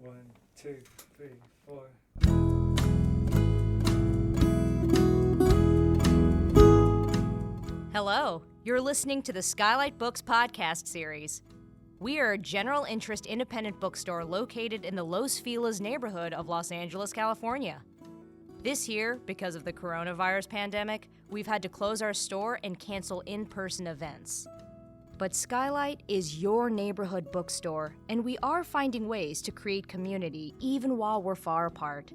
One, two, three, four. Hello, you're listening to the SKYLIT Books podcast series. We are a general interest independent bookstore located in the Los Feliz neighborhood of Los Angeles, California. This year, because of the coronavirus pandemic, we've had to close our store and cancel in-person events. But SKYLIT is your neighborhood bookstore, and we are finding ways to create community even while we're far apart.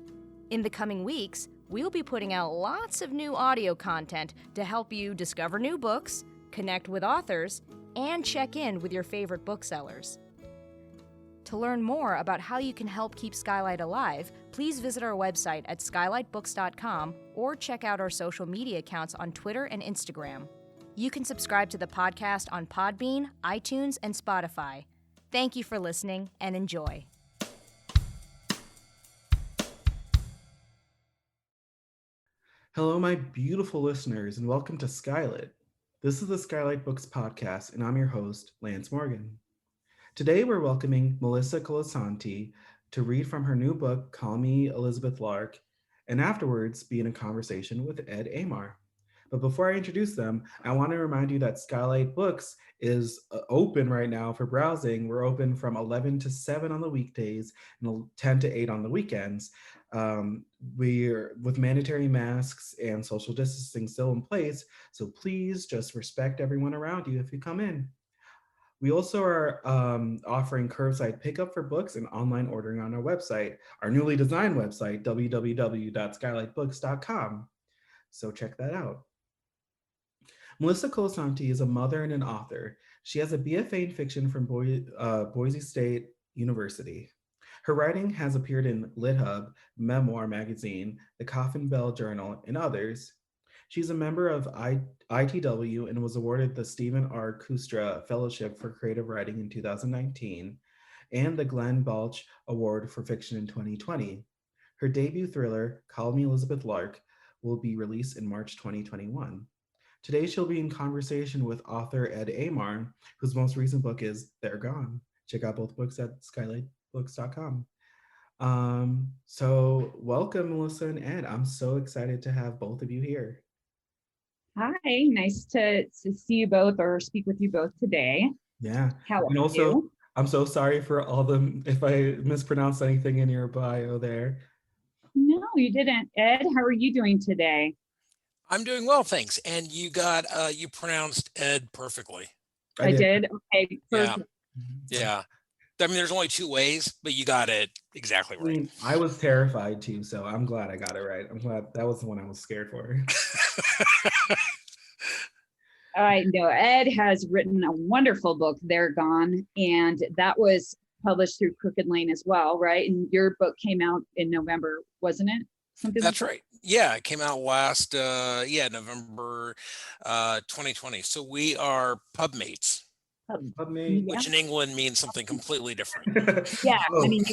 In the coming weeks, we'll be putting out lots of new audio content to help you discover new books, connect with authors, and check in with your favorite booksellers. To learn more about how you can help keep SKYLIT alive, please visit our website at skylitbooks.com or check out our social media accounts on Twitter and Instagram. You can subscribe to the podcast on Podbean, iTunes, and Spotify. Thank you for listening and enjoy. Hello, my beautiful listeners, and welcome to SKYLIT. This is the SKYLIT Books podcast, and I'm your host, Lance Morgan. Today, we're welcoming Melissa Colasanti to read from her new book, Call Me Elizabeth Lark, and afterwards be in a conversation with Ed Amar. But before I introduce them, I want to remind you that SKYLIT Books is open right now for browsing. We're open from 11 to 7 on the weekdays and 10 to 8 on the weekends. We're with mandatory masks and social distancing still in place, so please just respect everyone around you if you come in. We also are offering curbside pickup for books and online ordering on our website, our newly designed website, www.skylitbooks.com. So check that out. Melissa Colasanti is a mother and an author. She has a BFA in fiction from Boise State University. Her writing has appeared in Lit Hub, Memoir Magazine, the Coffin Bell Journal, and others. She's a member of ITW and was awarded the Stephen R. Kustra Fellowship for Creative Writing in 2019 and the Glenn Balch Award for Fiction in 2020. Her debut thriller, Call Me Elizabeth Lark, will be released in March 2021. Today, she'll be in conversation with author Ed Amar, whose most recent book is They're Gone. Check out both books at skylitbooks.com. So welcome, Melissa and Ed. I'm so excited to have both of you here. Hi, nice to see you both or speak with you both today. Yeah. How and are also, you? I'm so sorry for all the, if I mispronounced anything in your bio there. No, you didn't. Ed, how are you doing today? I'm doing well, thanks. And you pronounced Ed perfectly. I did? Okay. Yeah. Perfect. Yeah. I mean, there's only two ways, but you got it exactly right. I was terrified too, so I'm glad I got it right. I'm glad that was the one I was scared for. I know Ed has written a wonderful book, They're Gone, and that was published through Crooked Lane as well, right? And your book came out in November, wasn't it? That's right. Yeah, it came out last, November 2020. So we are pub mates. Which in England means something completely different. Yeah, I mean,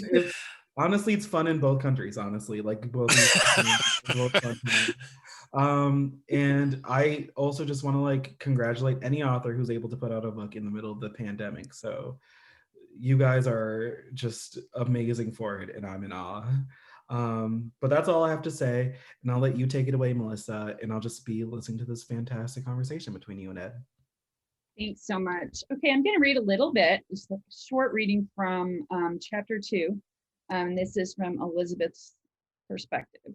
honestly, it's fun in both countries. Honestly, like both countries. And I also just want to congratulate any author who's able to put out a book in the middle of the pandemic. So you guys are just amazing for it, and I'm in awe. But that's all I have to say, and I'll let you take it away, Melissa, and I'll just be listening to this fantastic conversation between you and Ed. Thanks so much. Okay, I'm going to read a little bit, just a short reading from chapter 2. This is from Elizabeth's perspective.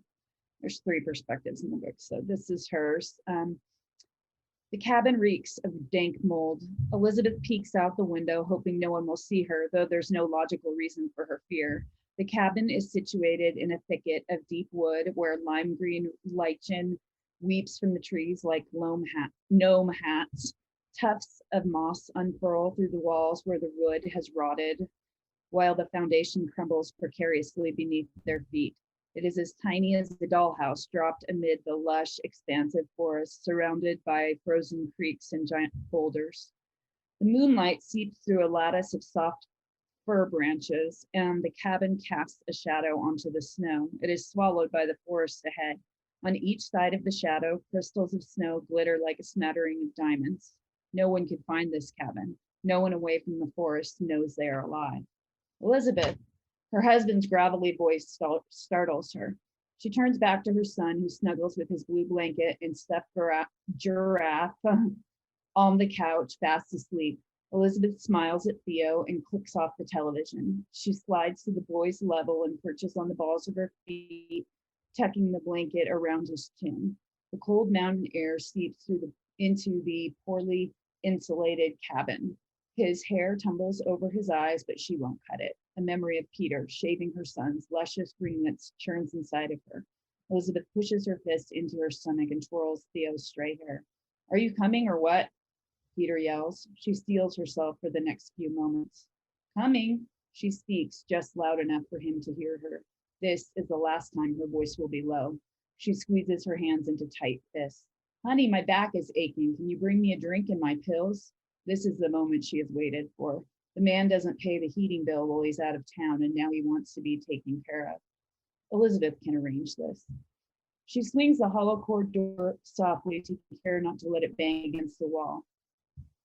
There's 3 perspectives in the book, so this is hers. The cabin reeks of dank mold. Elizabeth peeks out the window, hoping no one will see her, though there's no logical reason for her fear. The cabin is situated in a thicket of deep wood where lime green lichen weeps from the trees like gnome hats. Tufts of moss unfurl through the walls where the wood has rotted, while the foundation crumbles precariously beneath their feet. It is as tiny as the dollhouse dropped amid the lush, expansive forest, surrounded by frozen creeks and giant boulders. The moonlight seeps through a lattice of soft fir branches, and the cabin casts a shadow onto the snow. It is swallowed by the forest ahead. On each side of the shadow, crystals of snow glitter like a smattering of diamonds. No one could find this cabin. No one away from the forest knows they are alive. Elizabeth, Her husband's gravelly voice startles her. She turns back to her son, who snuggles with his blue blanket and stuffed giraffe on the couch, fast asleep. Elizabeth smiles at Theo and clicks off the television. She slides to the boy's level and perches on the balls of her feet, tucking the blanket around his chin. The cold mountain air seeps into the poorly insulated cabin. His hair tumbles over his eyes, but she won't cut it. A memory of Peter shaving her son's luscious ringlets churns inside of her. Elizabeth pushes her fist into her stomach and twirls Theo's stray hair. Are you coming or what? Peter yells. She steels herself for the next few moments. Coming, she speaks just loud enough for him to hear her. This is the last time her voice will be low. She squeezes her hands into tight fists. Honey, my back is aching. Can you bring me a drink and my pills? This is the moment she has waited for. The man doesn't pay the heating bill while he's out of town, and now he wants to be taken care of. Elizabeth can arrange this. She swings the hollow cord door softly, taking care not to let it bang against the wall.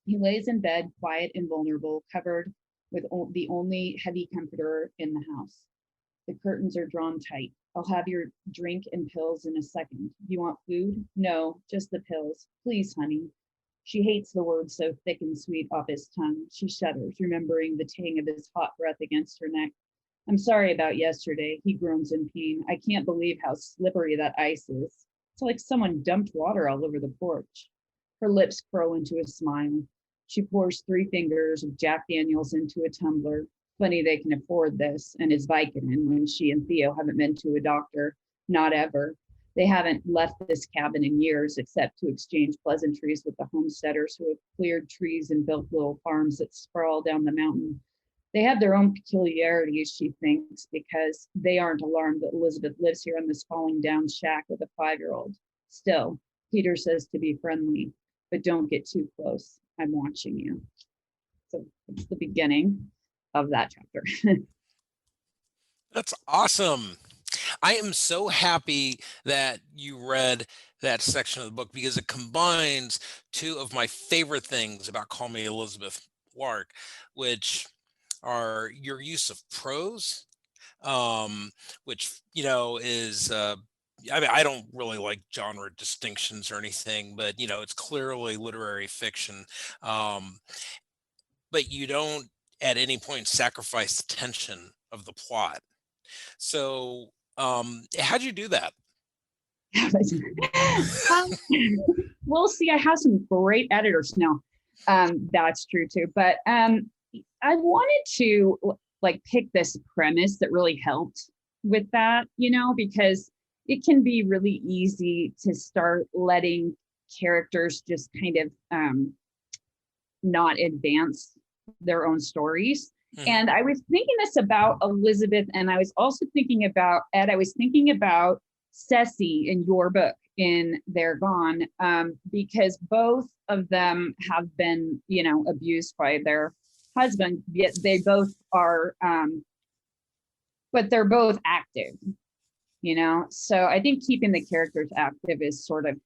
He lays in bed, quiet and vulnerable, covered with the only heavy comforter in the house. The curtains are drawn tight. I'll have your drink and pills in a second. You want food? No, just the pills. Please, honey. She hates the words so thick and sweet off his tongue. She shudders, remembering the tang of his hot breath against her neck. I'm sorry about yesterday, he groans in pain. I can't believe how slippery that ice is. It's like someone dumped water all over the porch. Her lips curl into a smile. She pours 3 fingers of Jack Daniels into a tumbler. Funny they can afford this and his Vicodin when she and Theo haven't been to a doctor, not ever. They haven't left this cabin in years except to exchange pleasantries with the homesteaders who have cleared trees and built little farms that sprawl down the mountain. They have their own peculiarities, she thinks, because they aren't alarmed that Elizabeth lives here in this falling down shack with a 5-year-old. Still, Peter says to be friendly, but don't get too close. I'm watching you. So it's the beginning of that chapter. That's awesome. I am so happy that you read that section of the book because it combines 2 of my favorite things about Call Me Elizabeth, Lark, which are your use of prose, which, is, I mean, I don't really like genre distinctions or anything, but, it's clearly literary fiction. Um, but you don't at any point sacrifice the tension of the plot. So, how'd you do that? We'll see. I have some great editors now. That's true too. But I wanted to pick this premise that really helped with that, because it can be really easy to start letting characters just kind of not advance their own stories. Mm-hmm. And I was thinking this about Elizabeth, and I was also thinking about Ed. I was thinking about Ceci in your book in They're Gone, because both of them have been, abused by their husband, yet they both are, but they're both active, So I think keeping the characters active is sort of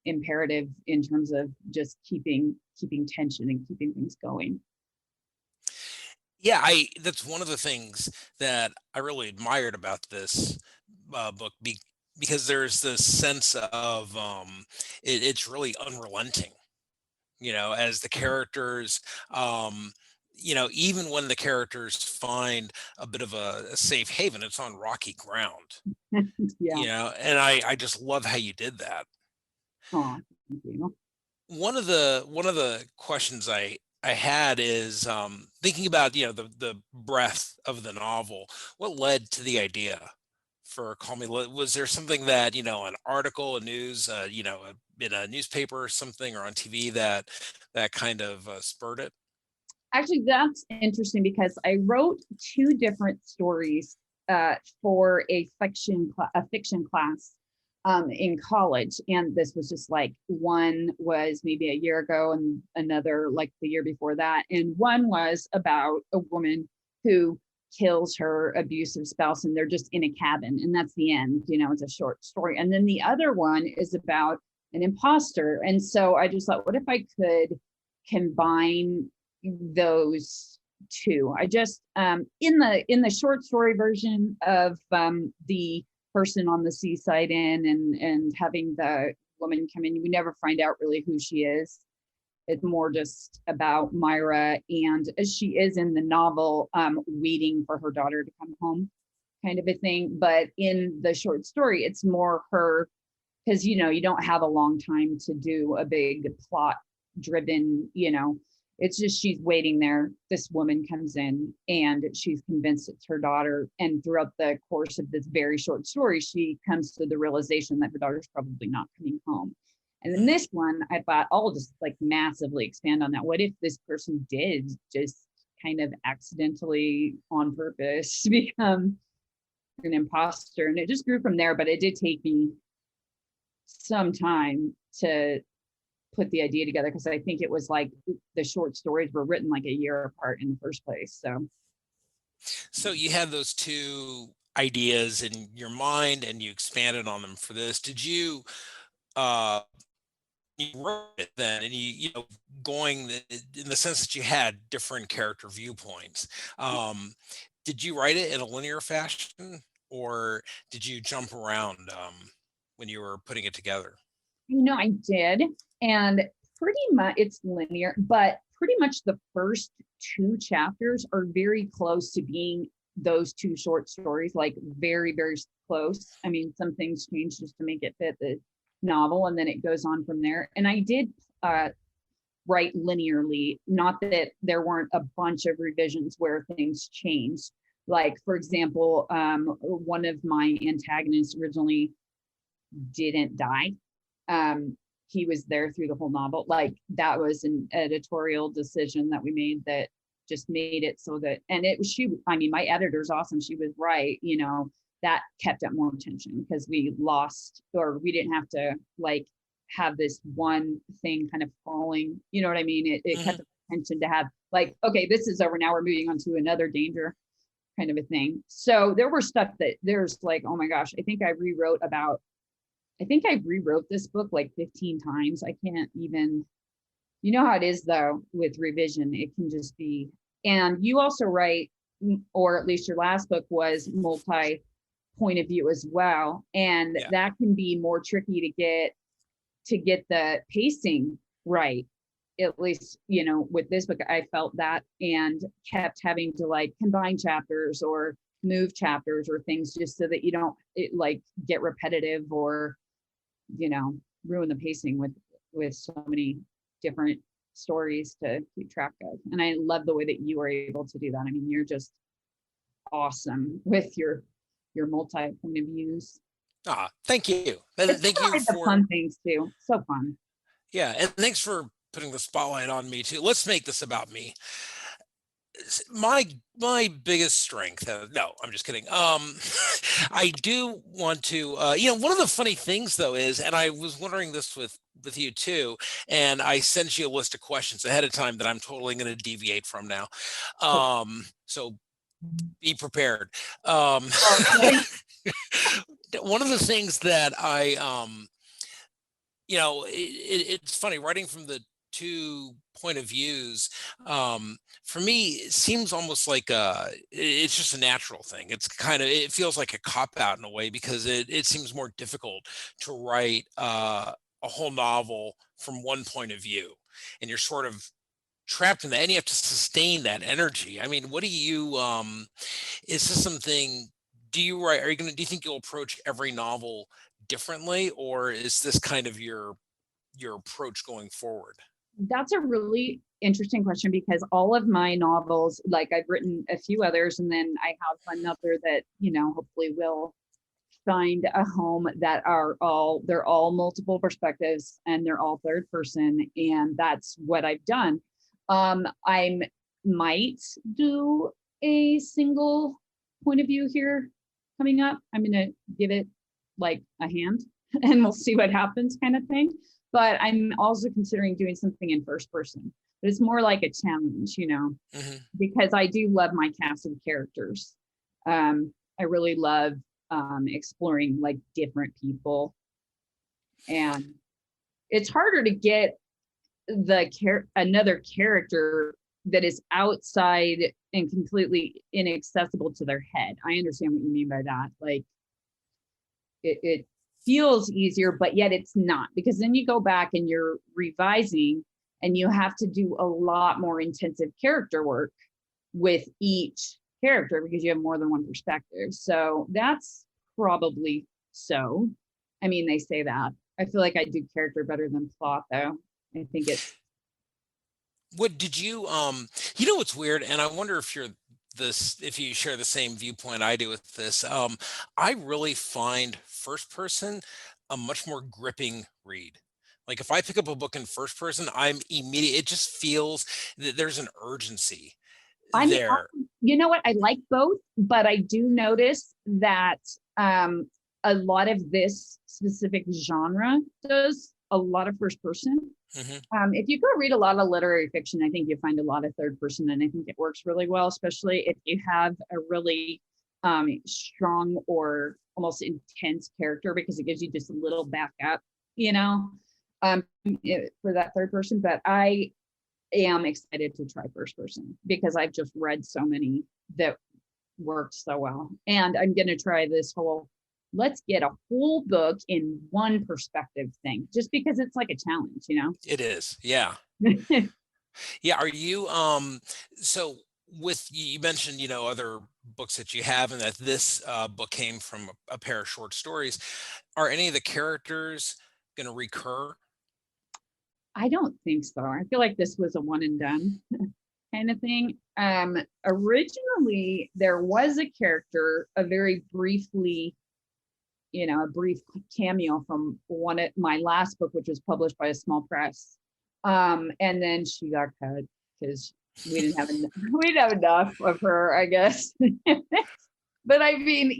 imperative in terms of just keeping tension and keeping things going. Yeah, that's one of the things that I really admired about this book because there's this sense of it's really unrelenting, as the characters, even when the characters find a bit of a safe haven, it's on rocky ground. Yeah. And I just love how you did that. Oh, thank you. One of the questions I had is thinking about the breadth of the novel. What led to the idea for Call Me? Was there something that an article, a news, in a newspaper or something, or on TV that kind of spurred it? Actually, that's interesting because I wrote 2 different stories for a fiction class in college, and this was just one was maybe a year ago and another the year before that, and one was about a woman who kills her abusive spouse and they're just in a cabin, and that's the end. It's a short story. And then the other one is about an imposter, and so I just thought, what if I could combine those two. I just in the short story version of the person on the seaside inn and having the woman come in, we never find out really who she is. It's more just about Myra, and as she is in the novel, waiting for her daughter to come home, kind of a thing. But in the short story, it's more her, because you don't have a long time to do a big plot driven, it's just she's waiting there. This woman comes in and she's convinced it's her daughter. And throughout the course of this very short story, she comes to the realization that her daughter's probably not coming home. And in this one, I thought I'll just like massively expand on that. What if this person did just kind of accidentally on purpose become an imposter? And it just grew from there, but it did take me some time to put the idea together, because I think it was like the short stories were written like a year apart in the first place. So you had those two ideas in your mind and you expanded on them for this. Did you wrote it then, and going in the sense that you had different character viewpoints, did you write it in a linear fashion, or did you jump around when you were putting it together? I did, and pretty much it's linear, but pretty much the first two chapters are very close to being those two short stories, like very, very close. I mean, some things change just to make it fit the novel, and then it goes on from there. And I did write linearly, not that there weren't a bunch of revisions where things changed. Like, for example, one of my antagonists originally didn't die. He was there through the whole novel. Like, that was an editorial decision that we made that just made it so that, and it was my editor's awesome. She was right, that kept up more tension, because we lost, or we didn't have to like have this one thing kind of falling, you know what I mean? It kept the tension to have like, okay, this is over, now we're moving on to another danger kind of a thing. So there were stuff that there's like, oh my gosh, I think I rewrote this book like 15 times. I can't even, how it is though with revision, it can just be. And you also write, or at least your last book was multi point of view as well, and that can be more tricky to get the pacing right. At least with this book I felt that, and kept having to like combine chapters or move chapters or things just so that you don't get repetitive or ruin the pacing with so many different stories to keep track of. And I love the way that you were able to do that. I mean, you're just awesome with your multi point of views. Thank you. Thank you for the fun things too. So fun. Yeah, and thanks for putting the spotlight on me too. Let's make this about me. My biggest strength. No, I'm just kidding. I do want to. One of the funny things though is, and I was wondering this with you too, and I sent you a list of questions ahead of time that I'm totally going to deviate from now. So be prepared. One of the things that I, it's funny writing from the two point of views. For me, it seems almost like it's just a natural thing. It feels like a cop out in a way, because it seems more difficult to write a whole novel from one point of view, and you're sort of trapped in that, and you have to sustain that energy. I mean, what do you is this something, do you think you'll approach every novel differently, or is this kind of your approach going forward? That's a really interesting question, because all of my novels, like I've written a few others, and then I have another that hopefully will find a home, that they're all multiple perspectives and they're all third person, and that's what I've done. I might do a single point of view here coming up. I'm going to give it like a hand and we'll see what happens, kind of thing. But I'm also considering doing something in first person, but it's more like a challenge, because I do love my cast of characters. I really love exploring like different people, and it's harder to get another character that is outside and completely inaccessible to their head. I understand what you mean by that. Like it feels easier, but yet it's not, because then you go back and you're revising and you have to do a lot more intensive character work with each character because you have more than one perspective. So that's probably so. I mean, they say that. I feel like I do character better than plot, though. I think it's. What did you you know what's weird, and I wonder if if you share the same viewpoint I do with this. I really find first person a much more gripping read. Like if I pick up a book in first person, it just feels that there's an urgency I mean, there. you know what? I like both, but I do notice that a lot of this specific genre does a lot of first person. If you go read a lot of literary fiction, I think you find a lot of third person, and I think it works really well, especially if you have a really strong or almost intense character, because it gives you just a little backup, for that third person. But I am excited to try first person because I've just read so many that worked so well. And I'm going to try this whole, let's get a whole book in one perspective thing, just because it's like a challenge, It is. Yeah. Yeah. Are you, so with, you mentioned, other books that you have, and that this book came from a pair of short stories. Are any of the characters going to recur? I don't think so. I feel like this was a one and done kind of thing. Originally, there was a character, a very briefly, a brief cameo from one of my last book, which was published by a small press. And then she got cut because we didn't have enough of her, I guess. But I mean,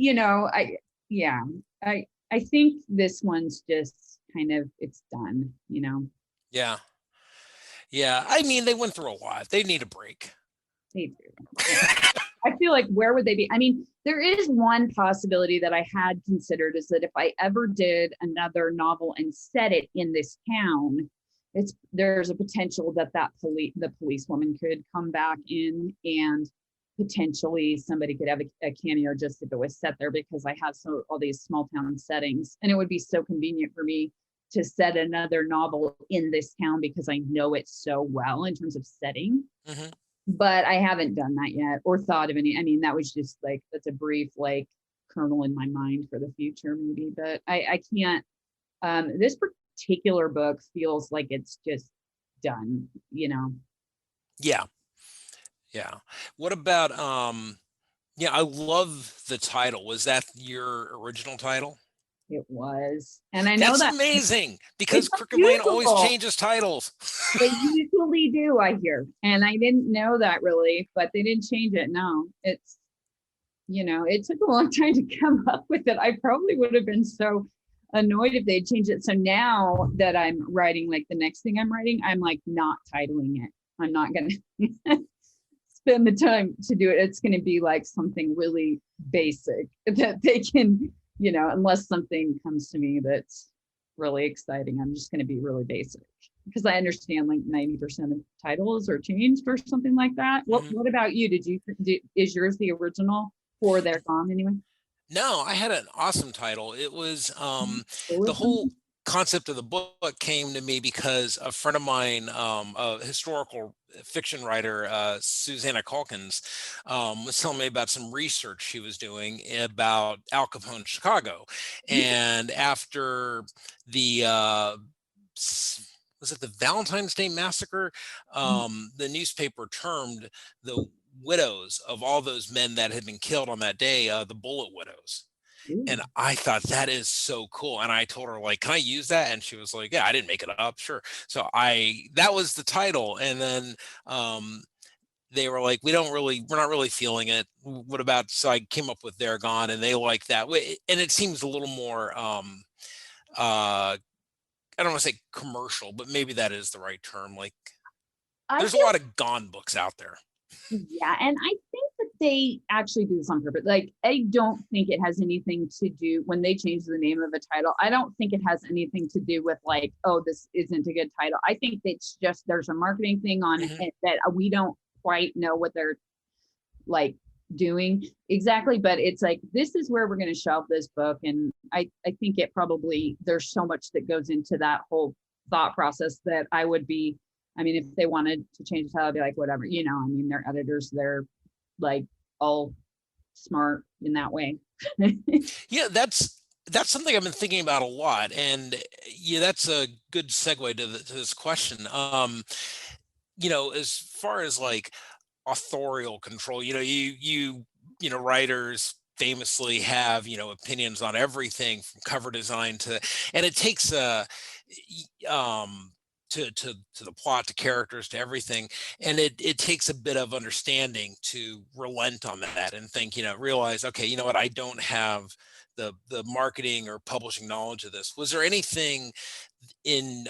I think this one's just kind of, it's done, Yeah. Yeah. I mean, they went through a lot. They need a break. They do. I feel like, where would they be? I mean, there is one possibility that I had considered, is that if I ever did another novel and set it in this town, there's a potential that the policewoman could come back in, and potentially somebody could have a cameo just if it was set there, because I have all these small town settings, and it would be so convenient for me to set another novel in this town because I know it so well in terms of setting. But I haven't done that yet or thought of any. I mean, that was just like, that's a brief like kernel in my mind for the future maybe, but I can't. This particular book feels like it's just done, Yeah. Yeah. What about, yeah, I love the title. Was that your original title? It was. And I know That's amazing, because Crooked Lane always changes titles. They usually do, I hear. And I didn't know that really, but they didn't change it. No, it's, it took a long time to come up with it. I probably would have been so annoyed if they'd changed it. So now that I'm writing, like the next thing I'm writing, I'm like not titling it. I'm not going to spend the time to do it. It's going to be like something really basic that they can, unless something comes to me that's really exciting, I'm just going to be really basic, because I understand like 90% of titles are changed or something like that. What about you? Is yours the original, or they're gone anyway? No, I had an awesome title. It was the whole concept of the book came to me because a friend of mine, a historical fiction writer, Susanna Calkins, was telling me about some research she was doing about Al Capone, Chicago. And after the was it the Valentine's Day Massacre? The newspaper termed the widows of all those men that had been killed on that day the bullet widows. And I thought, that is so cool. And I told her, like, can I use that? And she was like, yeah, I didn't make it up. Sure. So that was the title. And then they were like, we're not really feeling it. What about, so I came up with They're Gone, and they like that. And it seems a little more, I don't want to say commercial, but maybe that is the right term. Like, there's a lot of gone books out there. Yeah, and I think that they actually do this on purpose. Like, I don't think it has anything to do, when they change the name of a title, I don't think it has anything to do with like, oh, this isn't a good title. I think it's just, there's a marketing thing on it that we don't quite know what they're like doing exactly, but it's like, this is where we're going to shelve this book. And I think it probably, there's so much that goes into that whole thought process that I would be, I mean, if they wanted to change the title, I'd be like, whatever, you know, I mean, they're editors, they're like all smart in that way. Yeah, that's something I've been thinking about a lot, and yeah, that's a good segue to this question. You know, as far as like authorial control, you know, you know, writers famously have, you know, opinions on everything from cover design to, and it takes to the plot, to characters, to everything, and it takes a bit of understanding to relent on that and think, you know, realize, okay, you know what, I don't have the marketing or publishing knowledge of this. Was there anything in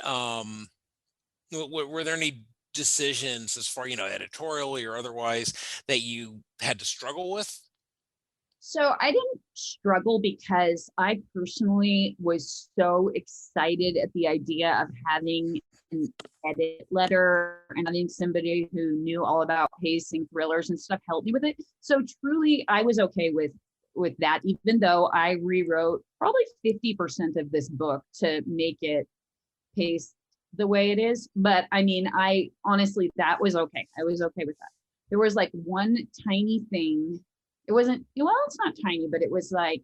were there any decisions as far, you know, editorially or otherwise, that you had to struggle with? So I didn't struggle because I personally was so excited at the idea of having an edit letter and having somebody who knew all about pacing, thrillers and stuff help me with it. So truly, I was okay with that, even though I rewrote probably 50% of this book to make it pace the way it is. But I mean, I honestly, that was okay. I was okay with that. There was like one tiny thing. It wasn't, well, it's not tiny, but it was like,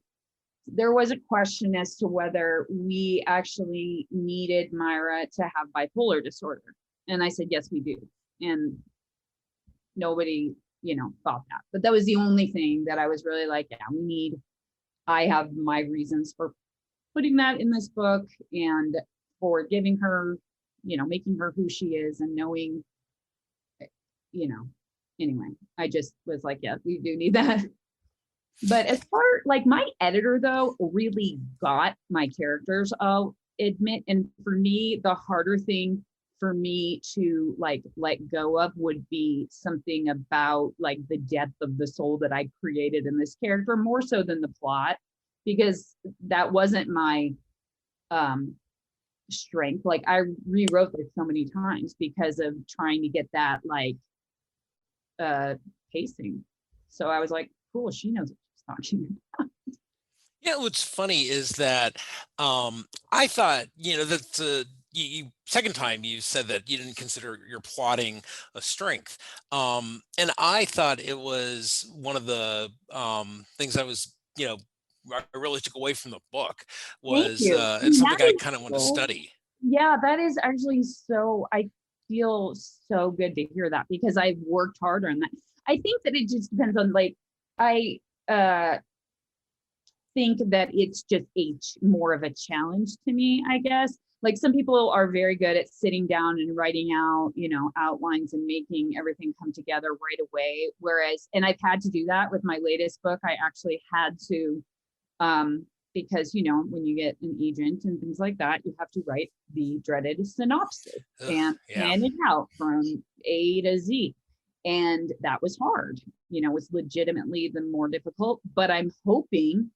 there was a question as to whether we actually needed Myra to have bipolar disorder. And I said, yes, we do. And nobody, you know, thought that. But that was the only thing that I was really like, yeah, I have my reasons for putting that in this book and for giving her, you know, making her who she is and knowing, you know, anyway, I just was like, yeah, we do need that. But as far like my editor though really got my characters, I'll admit. And for me, the harder thing for me to like let go of would be something about like the depth of the soul that I created in this character, more so than the plot, because that wasn't my strength. Like I rewrote this so many times because of trying to get that like pacing. So I was like, cool, she knows what she's talking about. Yeah, what's funny is that I thought, you know, that you second time you said that you didn't consider your plotting a strength, and I thought it was one of the things I was, you know, I really took away from the book Thank was you. it's something That I is kind of want to so, study. yeah, that is actually so, I feel so good to hear that because I've worked harder on that. I think that it just depends on like, I think that it's just more of a challenge to me, I guess. Like some people are very good at sitting down and writing out, you know, outlines and making everything come together right away. Whereas, and I've had to do that with my latest book. I actually had to, because, you know, when you get an agent and things like that, you have to write the dreaded synopsis and Yeah. plan it out from A to Z. And that was hard, you know, was legitimately the more difficult, but I'm hoping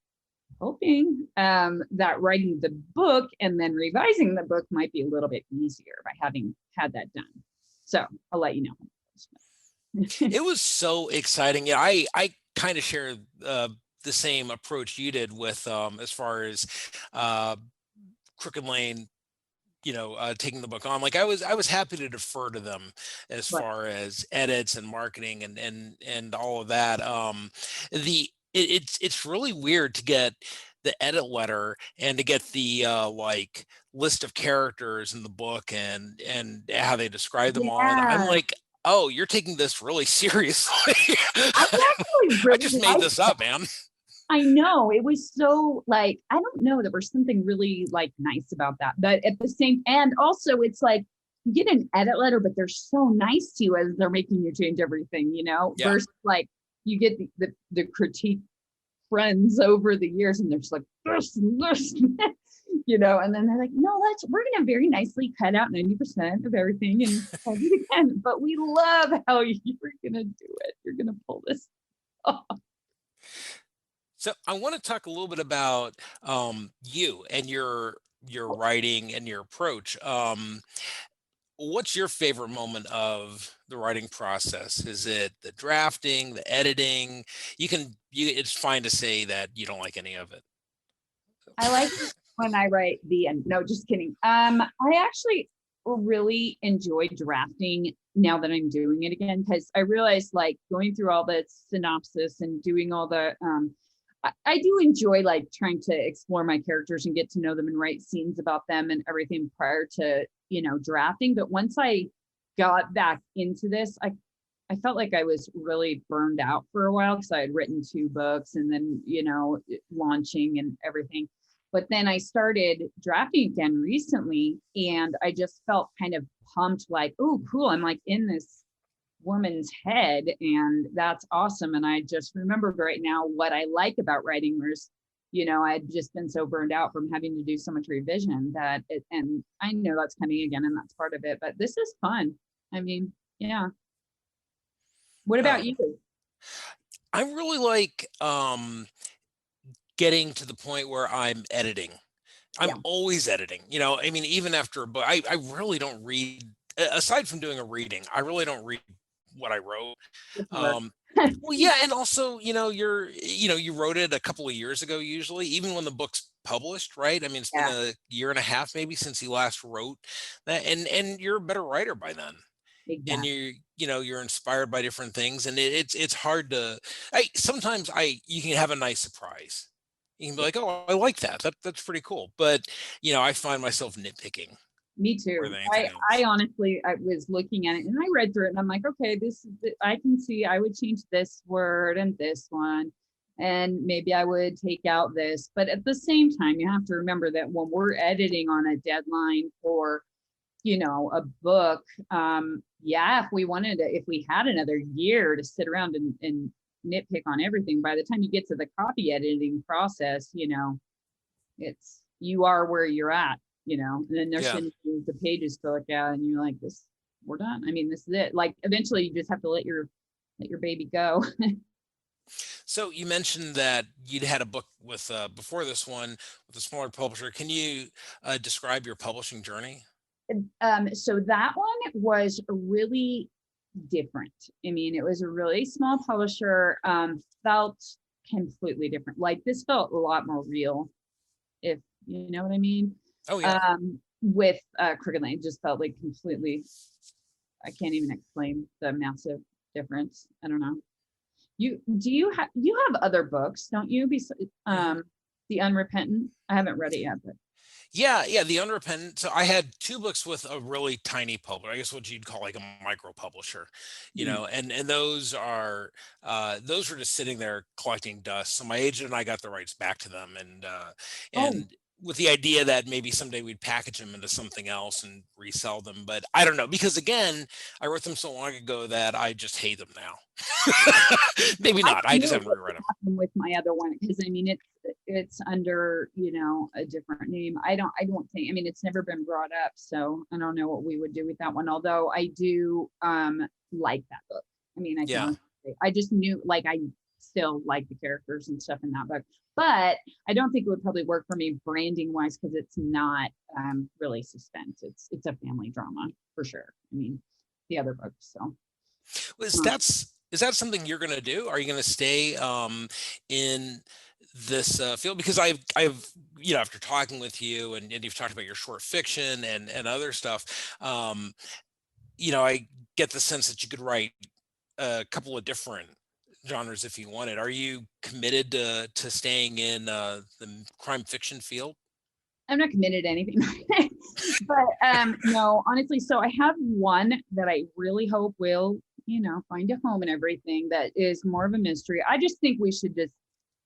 that writing the book and then revising the book might be a little bit easier by having had that done. So I'll let you know. It was so exciting. Yeah, I kind of share the same approach you did with as far as Crooked Lane, you know, taking the book on. Like I was happy to defer to them as But far as edits and marketing and all of that. It's really weird to get the edit letter and to get the like list of characters in the book and how they describe them all. And I'm yeah, like, oh, you're taking this really seriously. I actually I really just made liked this that. up, man. I know it was so like, I don't know, there was something really like nice about that. But at the same, and also it's like you get an edit letter, but they're so nice to you as they're making you change everything, you know, Yeah. versus like you get the critique friends over the years and they're just like this, you know, and then they're like, no, we're gonna very nicely cut out 90% of everything and cut it again. But we love how you're gonna do it. You're gonna pull this off. So I want to talk a little bit about you and your writing and your approach. what's your favorite moment of the writing process? Is it the drafting, the editing? It's fine to say that you don't like any of it. I like when I write the end. No, just kidding. I actually really enjoy drafting now that I'm doing it again, because I realized like going through all the synopsis and doing all the I do enjoy like trying to explore my characters and get to know them and write scenes about them and everything prior to, drafting. But once I got back into this, I felt like I was really burned out for a while because I had written 2 books and then, launching and everything. But then I started drafting again recently, and I just felt kind of pumped, like, oh, cool. I'm like in this woman's head, and that's awesome. And I just remembered right now what I like about writing was, I'd just been so burned out from having to do so much revision and I know that's coming again, and that's part of it, but this is fun. I mean, yeah. What about you? I really like getting to the point where I'm editing. I'm Yeah. always editing. I mean, even after a book, I really don't read, aside from doing a reading, I really don't read what I wrote. Well, yeah, and also, you wrote it a couple of years ago, usually, even when the book's published, right? I mean, it's been Yeah, a year and a half maybe since you last wrote that, and you're a better writer by then. And exactly. you're inspired by different things, and it's hard to. Sometimes you can have a nice surprise. You can be Yeah, like, oh, I like that. That's pretty cool. But I find myself nitpicking me more too. than I anything I else. honestly, I was looking at it and I read through it and I'm like, okay, I can see I would change this word and this one, and maybe I would take out this. But at the same time, you have to remember that when we're editing on a deadline for, a book, yeah, if we had another year to sit around and nitpick on everything, by the time you get to the copy editing process, you are where you're at, and then there's Yeah. going to be the pages to look at and you're like, this, we're done. I mean, this is it. Like eventually you just have to let your baby go. So you mentioned that you'd had a book with before this one with a smaller publisher. Can you describe your publishing journey? So that one was really different. I mean, it was a really small publisher, felt completely different. Like this felt a lot more real, if you know what I mean. Oh yeah. With Crooked Lane, just felt like completely, I can't even explain the massive difference. I don't know. You have other books, don't you? Mhm. The Unrepentant. I haven't read it yet, but Yeah, The Unrepentant. So I had 2 books with a really tiny publisher, I guess what you'd call like a micro publisher, mm, and those were just sitting there collecting dust. So my agent and I got the rights back to them, oh, and with the idea that maybe someday we'd package them into something else and resell them. But I don't know, because again, I wrote them so long ago that I just hate them now. Maybe I not. I just knew haven't what reread them. happened with my other one, because I mean it's under, a different name. I don't think, I mean, it's never been brought up, so I don't know what we would do with that one. Although I do like that book. I mean, I can Yeah. honestly say I just knew, like, I still like the characters and stuff in that book. But I don't think it would probably work for me branding wise, because it's not really suspense. It's a family drama for sure. I mean, the other books. So um, Is that something you're going to do? Are you going to stay in this field? Because I've after talking with you, and you've talked about your short fiction and other stuff, I get the sense that you could write a couple of different genres if you wanted. Are you committed to staying in the crime fiction field? I'm not committed to anything. But no, honestly, so I have one that I really hope will, find a home and everything, that is more of a mystery. I just think we should just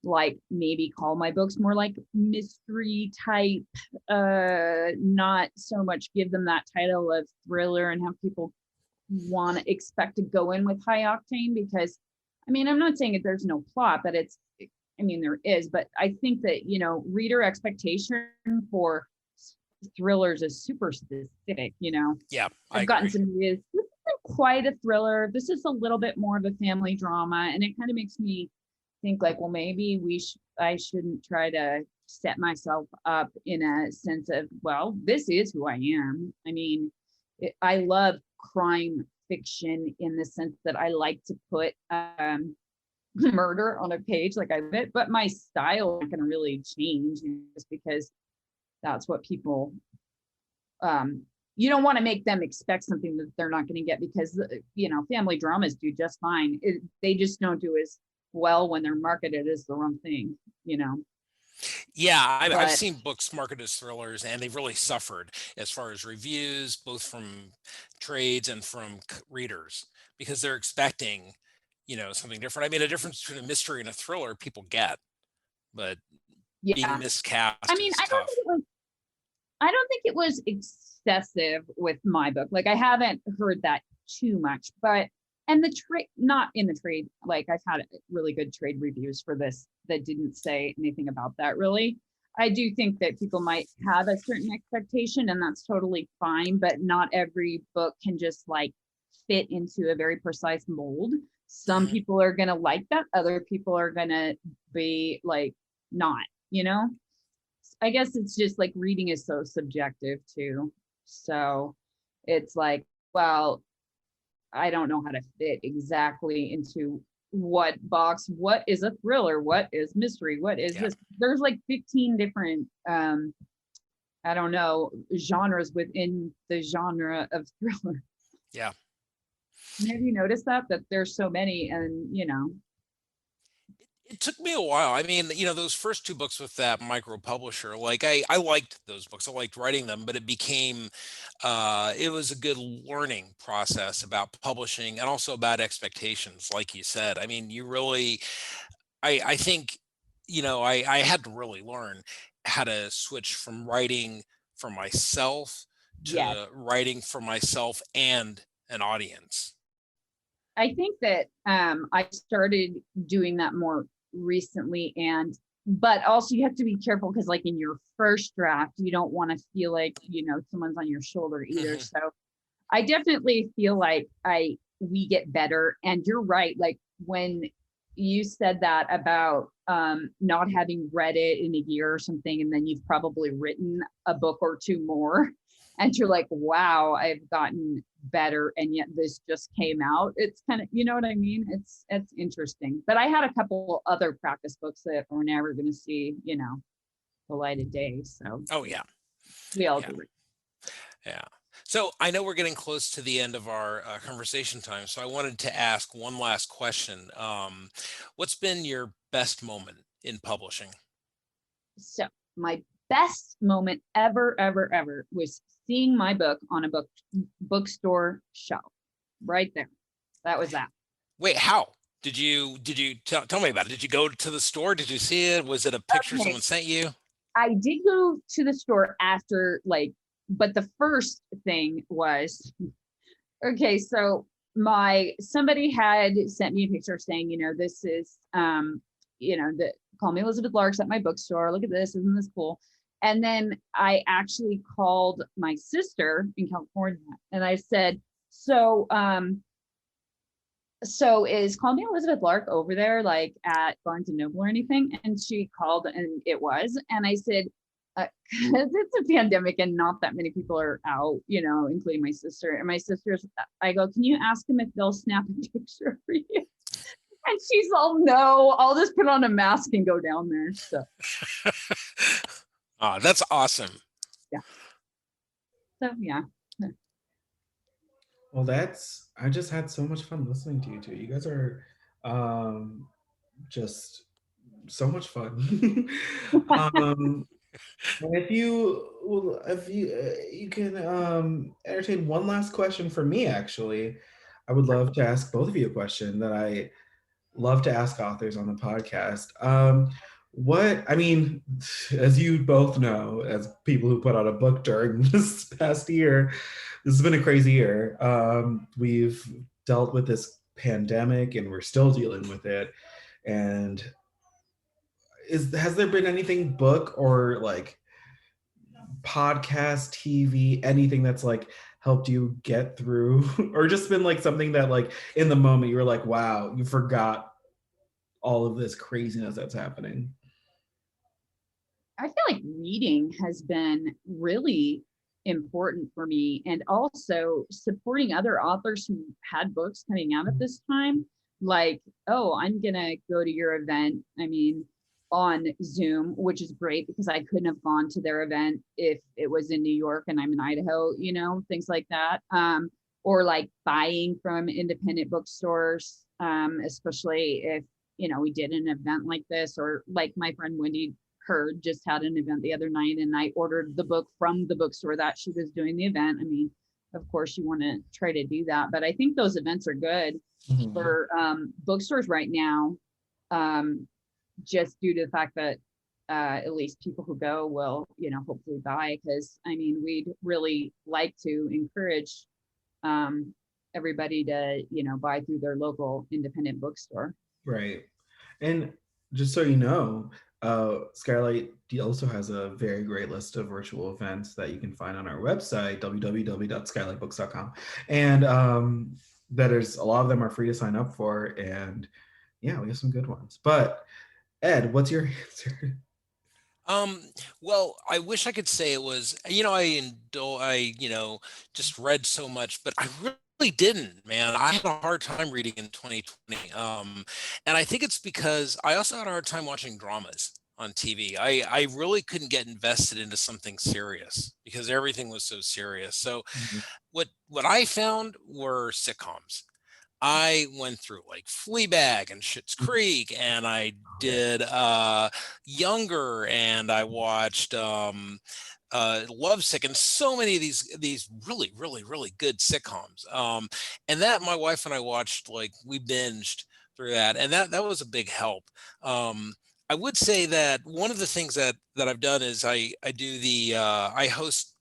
like maybe call my books more like mystery type, not so much give them that title of thriller and have people want to expect to go in with high octane, because I mean, I'm not saying that there's no plot, but I mean, there is, but I think that, reader expectation for thrillers is super specific. Yeah, I I've gotten agree. some reviews. This isn't quite a thriller. This is a little bit more of a family drama. And it kind of makes me think like, well, maybe I shouldn't try to set myself up in a sense of, well, this is who I am. I mean, I love crime fiction in the sense that I like to put murder on a page like I did, but my style isn't going to really change just because that's what people you don't want to make them expect something that they're not going to get, because family dramas do just fine. They just don't do as well when they're marketed as the wrong thing. Yeah, I've But seen books marketed as thrillers, and they've really suffered as far as reviews, both from trades and from readers, because they're expecting, something different. I mean, a difference between a mystery and a thriller people get, but being yeah, miscast I mean, is tough. I don't think it was excessive with my book. Like, I haven't heard that too much, and the trade, not in the trade, like I've had really good trade reviews for this that didn't say anything about that really. I do think that people might have a certain expectation, and that's totally fine, but not every book can just like fit into a very precise mold. Some people are going to like that. Other people are going to be like, not, I guess it's just like reading is so subjective too. So it's like, well, I don't know how to fit exactly into what box, what is a thriller, what is mystery, what is this. There's like 15 different I don't know, genres within the genre of thriller. Yeah. Have you noticed that there's so many? And It took me a while. I mean, those first two books with that micro publisher, like I liked those books. I liked writing them, but it became, it was a good learning process about publishing and also about expectations, like you said. I mean, you really, I think, I had to really learn how to switch from writing for myself yes, to writing for myself and an audience. I think that I started doing that more recently, but also you have to be careful, because like in your first draft, you don't want to feel like someone's on your shoulder either. So I definitely feel like we get better. And you're right, like when you said that about not having read it in a year or something, and then you've probably written a book or two more, and you're like, wow, I've gotten better, and yet this just came out. It's kind of, what I mean? It's interesting. But I had a couple other practice books that were never going to see, the light of day. So Oh yeah. we all Yeah. do it. Yeah. So I know we're getting close to the end of our conversation time. So I wanted to ask one last question. What's been your best moment in publishing? So my best moment ever, ever, ever was seeing my book on a bookstore shelf right there. That was that. Wait, how? Did you tell me about it? Did you go to the store? Did you see it? Was it a picture someone sent you? I did go to the store after, but the first thing was, okay, so somebody had sent me a picture saying, this is, call me Elizabeth Lark's at my bookstore. Look at this. Isn't this cool? And then I actually called my sister in California, and I said, so is Call Me Elizabeth Lark over there, like at Barnes and Noble or anything? And she called, and it was. And I said, it's a pandemic and not that many people are out, including my sister. And my sister's, I go, can you ask them if they'll snap a picture for you? And she's all, no, I'll just put on a mask and go down there. So Oh, that's awesome. yeah. So yeah. Well, I just had so much fun listening to you two. You guys are just so much fun. And if you can entertain one last question for me, actually, I would love to ask both of you a question that I love to ask authors on the podcast. As you both know, as people who put out a book during this past year, this has been a crazy year. We've dealt with this pandemic and we're still dealing with it. And has there been anything book or like podcast, TV, anything that's like helped you get through, or just been like something that like in the moment you were like, wow, you forgot all of this craziness that's happening? I feel like reading has been really important for me. And also supporting other authors who had books coming out at this time. Like, oh, I'm going to go to your event. I mean, on Zoom, which is great because I couldn't have gone to their event if it was in New York and I'm in Idaho, you know, things like that. Or like buying from independent bookstores, especially if, you know, we did an event like this, or like my friend Wendy Hurd just had an event the other night and I ordered the book from the bookstore that she was doing the event. I mean, of course you want to try to do that, but I think those events are good for bookstores right now, just due to the fact that at least people who go will, you know, hopefully buy, because I mean, we'd really like to encourage everybody to, you know, buy through their local independent bookstore. Right. And just so you know, Skylight also has a very great list of virtual events that you can find on our website, www.skylightbooks.com. And that is, a lot of them are free to sign up for. And yeah, we have some good ones. But Ed, what's your answer? Well, I wish I could say it was, you know, I just read so much, but I really didn't, man. I had a hard time reading in 2020. And I think it's because I also had a hard time watching dramas on TV. I really couldn't get invested into something serious because everything was so serious. So what I found were sitcoms. I went through like Fleabag and Schitt's Creek, and I did Younger, and I watched Lovesick, and so many of these really, really, really good sitcoms. And that my wife and I watched, like we binged through that, and that was a big help. I would say that one of the things that I've done is I host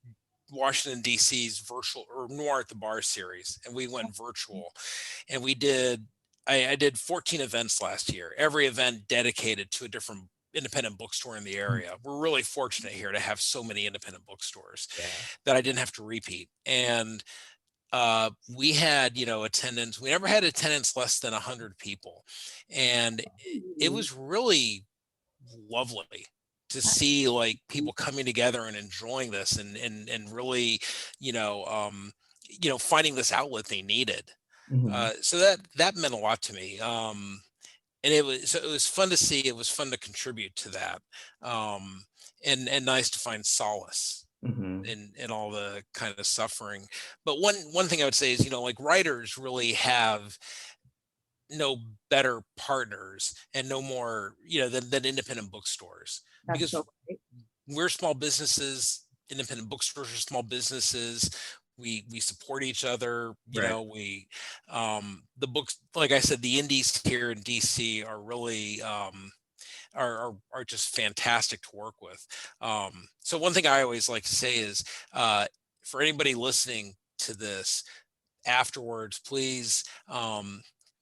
Washington DC's virtual or Noir at the Bar series, and we went virtual, and I did 14 events last year, every event dedicated to a different independent bookstore in the area. We're really fortunate here to have so many independent bookstores that I didn't have to repeat. And we had, you know, attendance. We never had attendance less than 100 people, and it was really lovely to see like people coming together and enjoying this and really, finding this outlet they needed. So that meant a lot to me. And it was fun to see. It was fun to contribute to that, and nice to find solace in all the kind of suffering. But one thing I would say is, you know, like writers really have no better partners and no more, you know, than independent bookstores. That's Because so great. we're small businesses, independent bookstores are small businesses. We support each other, you Right. know, the books, like I said, the indies here in DC are really are just fantastic to work with. So one thing I always like to say is, for anybody listening to this afterwards, please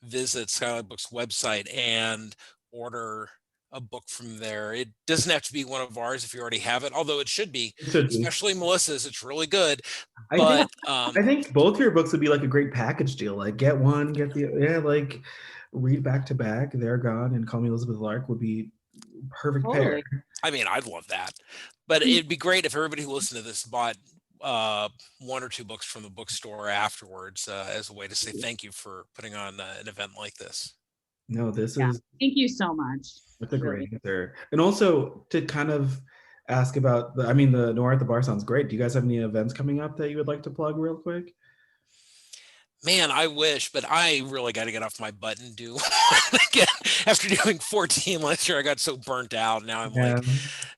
visit Skylight Books website and order a book from there. It doesn't have to be one of ours if you already have it, although it should be, It should be. especially Melissa's. It's really good. I But think both your books would be like a great package deal. Like get one, get the like read back to back. They're Gone and Call Me Elizabeth Lark would be perfect pair. Totally. I mean, I'd love that. But it'd be great if everybody who listened to this bought one or two books from the bookstore afterwards as a way to say thank you for putting on an event like this. No, this Yeah. is Thank you so much. that's a great Really. answer. And also to kind of ask about the Noir at the Bar sounds great. Do you guys have any events coming up that you would like to plug real quick? Man, I wish, but I really got to get off my butt and do one again. After doing 14 last year, I got so burnt out. Now I'm like,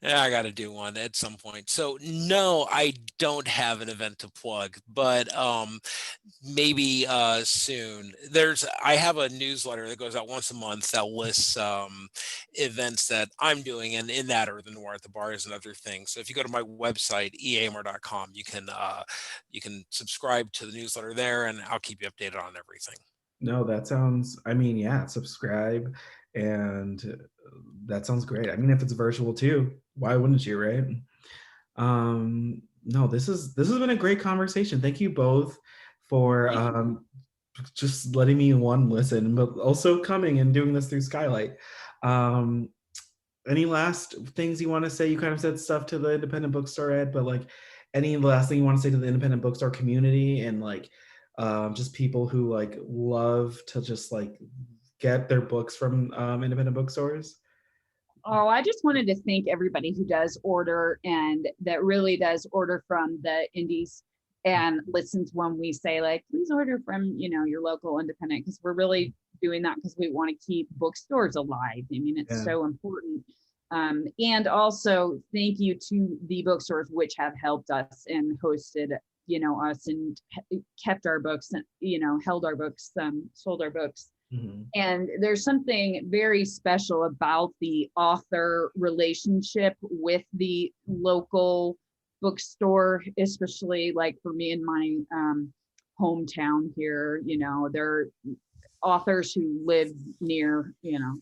I got to do one at some point. So no, I don't have an event to plug, but maybe soon. I have a newsletter that goes out once a month that lists events that I'm doing, and in that are the Noir at the Bars and other things. So if you go to my website, eamr.com, you can subscribe to the newsletter there, and I'll keep you updated on everything. No, that sounds, subscribe, and that sounds great. I mean, if it's virtual too, why wouldn't you, right? No, this has been a great conversation. Thank you both for just letting me listen, but also coming and doing this through Skylight. Any last things you want to say? You kind of said stuff to the independent bookstore, Ed, but like any last thing you want to say to the independent bookstore community and like just people who like love to just like get their books from independent bookstores? Oh, I just wanted to thank everybody who does order and that really does order from the indies and listens when we say like, please order from, your local independent, because we're really doing that because we want to keep bookstores alive. I mean, it's so important. And also thank you to the bookstores which have helped us and hosted, us and kept our books, held our books, sold our books. Mm-hmm. And there's something very special about the author relationship with the local bookstore, especially like for me in my hometown here. There are authors who live near, an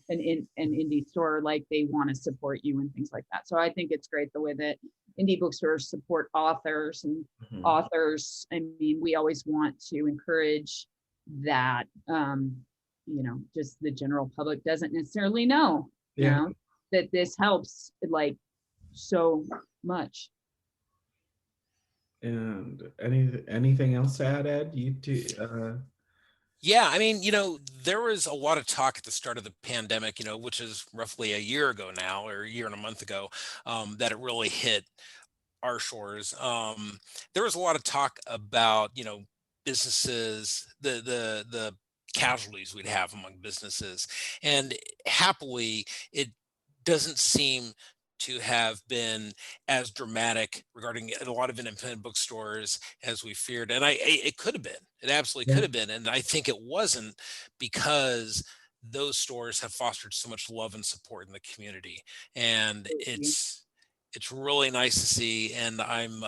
indie store, like they want to support you and things like that. So I think it's great the way that indie bookstores support authors and authors. I mean, we always want to encourage that. Just the general public doesn't necessarily know, that this helps like so much. And anything else to add, Ed? You too. Yeah, I mean, there was a lot of talk at the start of the pandemic, which is roughly a year ago now, or a year and a month ago, that it really hit our shores. There was a lot of talk about, businesses, the casualties we'd have among businesses, and happily, it doesn't seem to have been as dramatic regarding a lot of independent bookstores as we feared. And it could have been. It absolutely could have been. And I think it wasn't, because those stores have fostered so much love and support in the community. And it's really nice to see. And I'm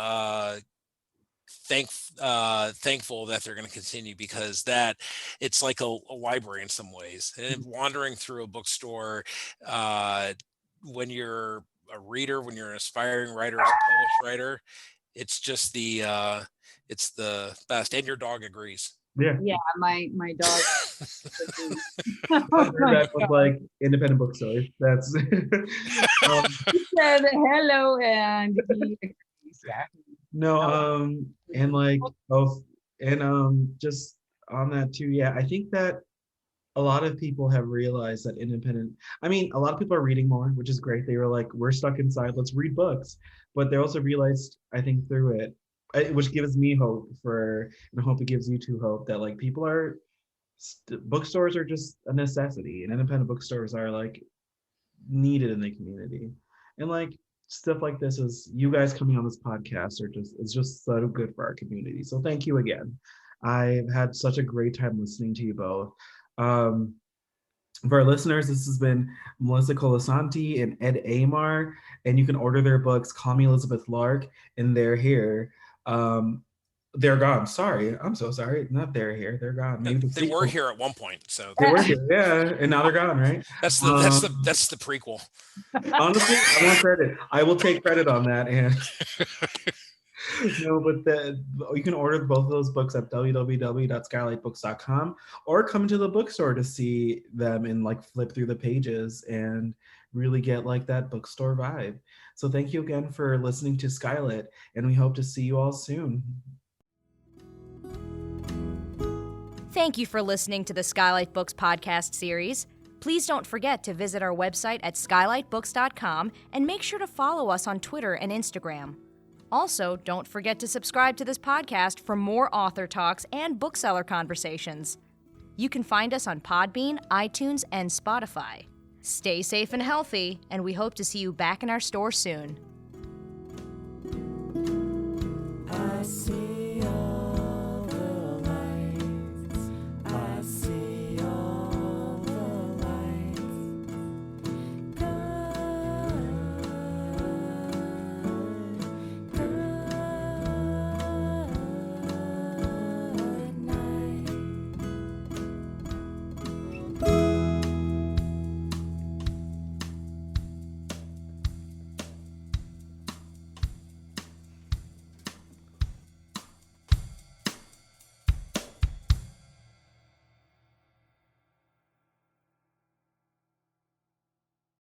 thankful that they're going to continue, because it's like a library in some ways. And wandering through a bookstore, when you're a reader, when you're an aspiring writer, as a published writer, it's just it's the best. And your dog agrees. Yeah, my dog. That was like independent bookstores. That's he said hello and he agrees. No, and like just on that too, I think that a lot of people have realized that a lot of people are reading more, which is great. They were like, we're stuck inside, let's read books. But they also realized, I think through it, which gives me hope and I hope it gives you too hope, that like bookstores are just a necessity, and independent bookstores are like needed in the community. And like stuff like this, is you guys coming on this podcast is just so good for our community. So thank you again. I've had such a great time listening to you both. For our listeners, this has been Melissa Colasanti and Ed Amar, and you can order their books, Call Me Elizabeth Lark, and they're here. They're gone. Sorry, I'm so sorry. Not they're here. They're gone. Maybe they were here at one point, so they were here, and now they're gone. Right? That's the prequel. Honestly, I want credit. I will take credit on that. And no, but you can order both of those books at www.skylightbooks.com, or come to the bookstore to see them and like flip through the pages and really get like that bookstore vibe. So thank you again for listening to SKYLIT, and we hope to see you all soon. Thank you for listening to the SKYLIT Books podcast series. Please don't forget to visit our website at skylightbooks.com and make sure to follow us on Twitter and Instagram. Also, don't forget to subscribe to this podcast for more author talks and bookseller conversations. You can find us on Podbean, iTunes, and Spotify. Stay safe and healthy, and we hope to see you back in our store soon. I see